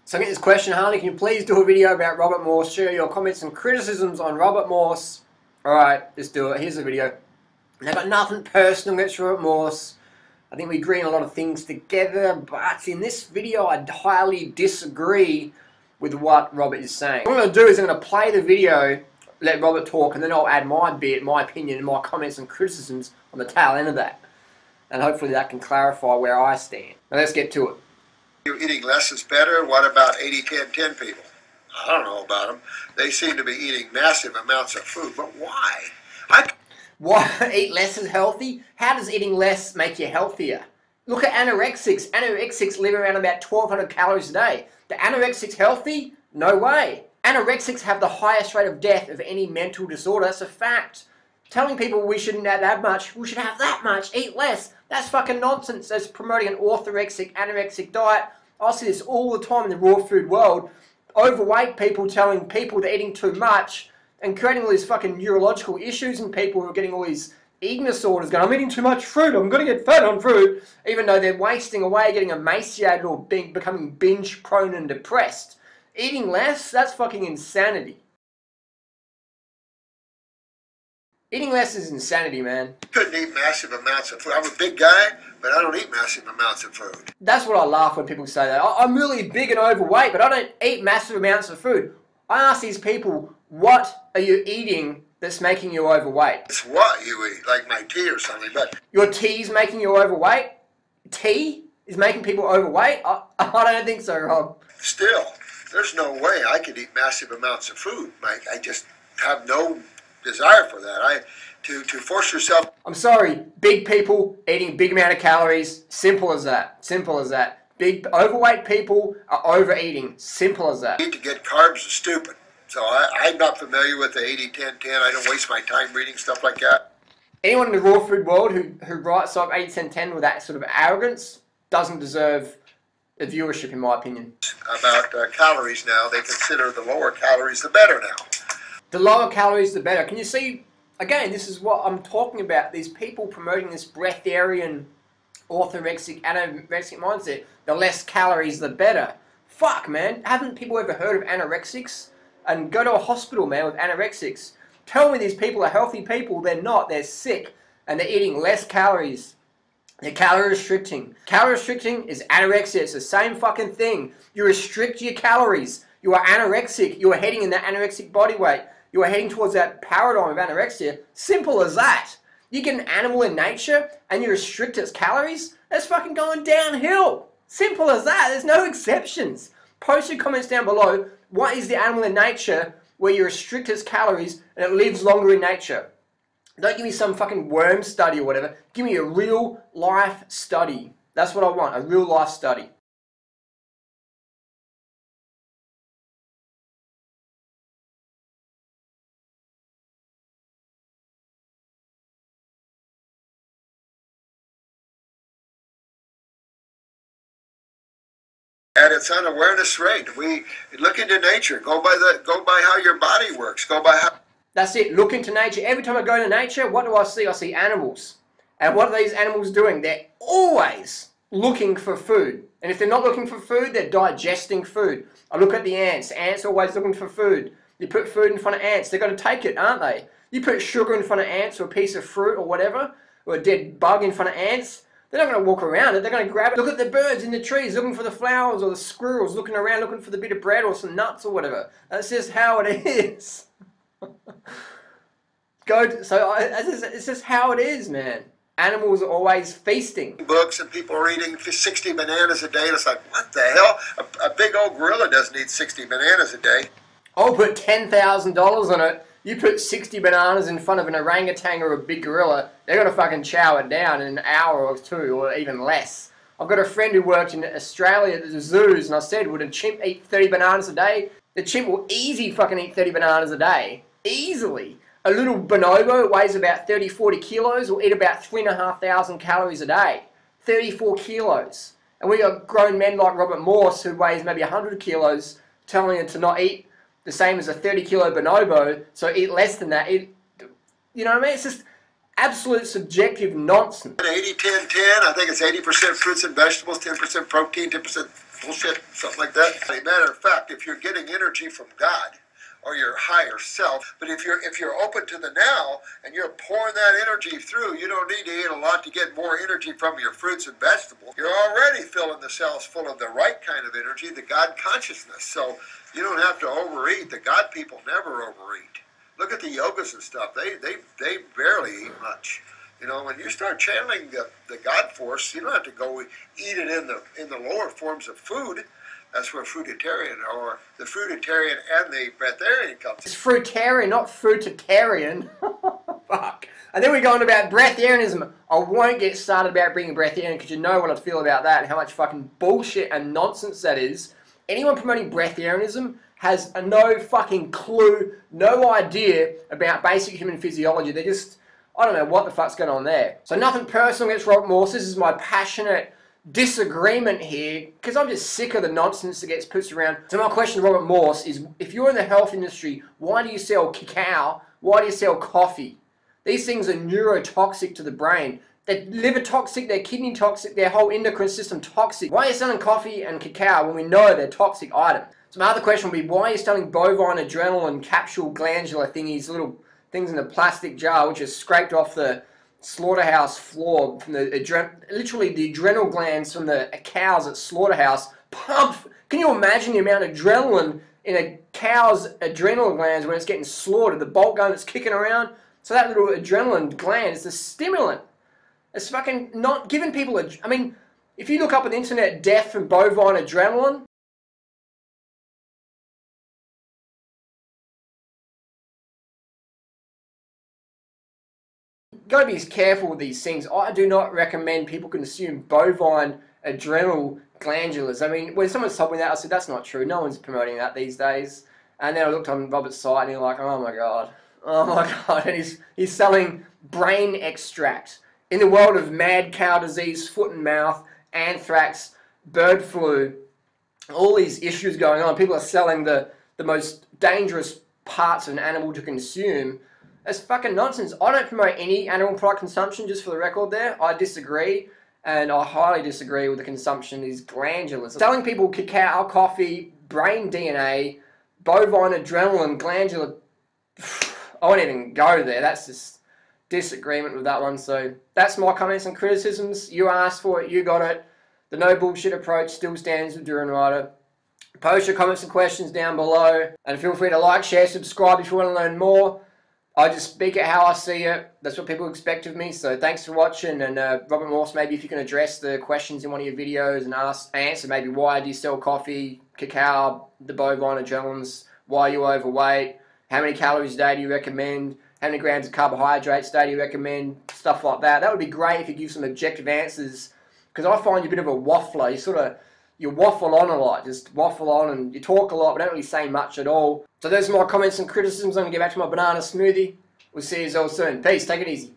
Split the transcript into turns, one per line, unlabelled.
So I get this question, Harley, can you please do a video about Robert Morse? Share your comments and criticisms on Robert Morse. Alright, let's do it. Here's the video. And I've got nothing personal against Robert Morse. I think we agree on a lot of things together, but in this video I highly disagree with what Robert is saying. What I'm going to do is I'm going to play the video, let Robert talk, and then I'll add my bit, my opinion, and my comments and criticisms on the tail end of that. And hopefully that can clarify where I stand. Now let's get to it.
Eating less is better. What about 80-10-10 people? I don't know about them. They seem to be eating massive amounts of food, but why?
Why eat less is healthy? How does eating less make you healthier? Look at anorexics. Anorexics live around about 1,200 calories a day. The anorexics healthy? No way. Anorexics have the highest rate of death of any mental disorder. That's a fact. Telling people we shouldn't have that much, we should have that much, eat less, that's fucking nonsense. That's promoting an orthorexic, anorexic diet. I see this all the time in the raw food world. Overweight people telling people they're eating too much and creating all these fucking neurological issues in people who are getting all these eating disorders going, I'm eating too much fruit, I'm going to get fat on fruit, even though they're wasting away, getting emaciated or becoming binge prone and depressed. Eating less, that's fucking insanity. Eating less is insanity, man.
You couldn't eat massive amounts of food. I'm a big guy, but I don't eat massive amounts of food.
That's what I laugh when people say that. I'm really big and overweight, but I don't eat massive amounts of food. I ask these people, what are you eating that's making you overweight?
It's what you eat, like my tea or something, but...
Your tea's making you overweight? Tea is making people overweight? I don't think so, Rob.
Still, there's no way I could eat massive amounts of food, Mike. I just have no desire for that. To force yourself...
I'm sorry, big people eating big amount of calories, simple as that. Simple as that. Big overweight people are overeating, simple as that.
To get carbs is stupid. So I'm not familiar with the 80-10-10. I don't waste my time reading stuff like that.
Anyone in the raw food world who writes up 80-10-10 with that sort of arrogance doesn't deserve a viewership, in my opinion.
About calories now, they consider the lower calories the better now.
The lower calories, the better. Can you see, again, this is what I'm talking about. These people promoting this breatharian, orthorexic, anorexic mindset. The less calories, the better. Fuck, man. Haven't people ever heard of anorexics? And go to a hospital, man, with anorexics. Tell me these people are healthy people. They're not. They're sick. And they're eating less calories. They're calorie restricting. Calorie restricting is anorexia. It's the same fucking thing. You restrict your calories. You are anorexic. You are heading in that anorexic body weight. You are heading towards that paradigm of anorexia. Simple as that. You get an animal in nature and you restrict its calories, that's fucking going downhill. Simple as that. There's no exceptions. Post your comments down below. What is the animal in nature where you restrict its calories and it lives longer in nature? Don't give me some fucking worm study or whatever. Give me a real life study. That's what I want, a real life study.
At its unawareness rate, we look into nature. Go by how your body works. Go by how.
That's it. Look into nature. Every time I go into nature, what do I see? I see animals. And what are these animals doing? They're always looking for food. And if they're not looking for food, they're digesting food. I look at the ants. Ants are always looking for food. You put food in front of ants, they're going to take it, aren't they? You put sugar in front of ants or a piece of fruit or whatever, or a dead bug in front of ants, they're not going to walk around it, they're going to grab it. Look at the birds in the trees looking for the flowers, or the squirrels looking around looking for the bit of bread or some nuts or whatever. That's just how it is. It's just how it is, man. Animals are always feasting.
Books and people are eating 60 bananas a day, and it's like, what the hell? A big old gorilla doesn't eat 60 bananas a day.
I'll put $10,000 on it. You put 60 bananas in front of an orangutan or a big gorilla, they're going to fucking chow it down in an hour or two, or even less. I've got a friend who worked in Australia at the zoos, and I said, would a chimp eat 30 bananas a day? The chimp will easy fucking eat 30 bananas a day. Easily. A little bonobo weighs about 30-40 kilos, will eat about 3,500 calories a day. 34 kilos. And we got grown men like Robert Morse, who weighs maybe 100 kilos, telling him to not eat the same as a 30-kilo bonobo, so eat less than that. You know what I mean? It's just, absolute subjective nonsense.
80-10-10, I think it's 80% fruits and vegetables, 10% protein, 10% bullshit, something like that. As a matter of fact, if you're getting energy from God or your higher self, but if you're open to the now and you're pouring that energy through, you don't need to eat a lot to get more energy from your fruits and vegetables. You're already filling the cells full of the right kind of energy, the God consciousness. So you don't have to overeat. The God people never overeat. Look at the yogas and stuff. They barely eat much. You know, when you start channeling the God force, you don't have to go eat it in the lower forms of food. That's where fruitarian, or the fruitarian and the breatharian comes.
It's fruitarian, not fruitarian. Fuck. And then we go on about breatharianism. I won't get started about bringing breatharian because you know what I feel about that and how much fucking bullshit and nonsense that is. Anyone promoting breatharianism has no fucking clue, no idea about basic human physiology. They're just, I don't know what the fuck's going on there. So nothing personal against Robert Morse. This is my passionate disagreement here because I'm just sick of the nonsense that gets pushed around. So my question to Robert Morse is, if you're in the health industry, why do you sell cacao? Why do you sell coffee? These things are neurotoxic to the brain. They're liver toxic, they're kidney toxic, their whole endocrine system toxic. Why are you selling coffee and cacao when we know they're toxic items? So my other question would be, why are you selling bovine adrenaline capsule glandular thingies, little things in a plastic jar which are scraped off the slaughterhouse floor from the literally the adrenal glands from the cows at slaughterhouse pump. Can you imagine the amount of adrenaline in a cow's adrenal glands when it's getting slaughtered? The bolt gun that's kicking around. So that little adrenaline gland is a stimulant. It's fucking not giving people a... I mean, if you look up on the internet, death from bovine adrenaline, got to be careful with these things. I do not recommend people consume bovine adrenal glandulars. I mean, when someone told me that, I said, that's not true. No one's promoting that these days. And then I looked on Robert's site and you're like, oh my God. Oh my God. And he's selling brain extract. In the world of mad cow disease, foot and mouth, anthrax, bird flu, all these issues going on, people are selling the most dangerous parts of an animal to consume. It's fucking nonsense. I don't promote any animal product consumption, just for the record there. I disagree, and I highly disagree with the consumption of these glandulars. Selling people cacao, coffee, brain DNA, bovine adrenaline, glandular... I won't even go there. That's just disagreement with that one. So that's my comments and criticisms. You asked for it, you got it. The no bullshit approach still stands with Durianrider. Post your comments and questions down below, and feel free to like, share, subscribe if you want to learn more. I just speak it how I see it. That's what people expect of me. So thanks for watching. And Robert Morse, maybe if you can address the questions in one of your videos and answer maybe why do you sell coffee, cacao, the bovine adrenalines, why are you overweight, how many calories a day do you recommend, how many grams of carbohydrates a day do you recommend, stuff like that. That would be great if you give some objective answers, because I find you a bit of a waffler. You waffle on a lot, just waffle on, and you talk a lot, but don't really say much at all. So those are my comments and criticisms. I'm going to get back to my banana smoothie. We'll see you all soon. Peace. Take it easy.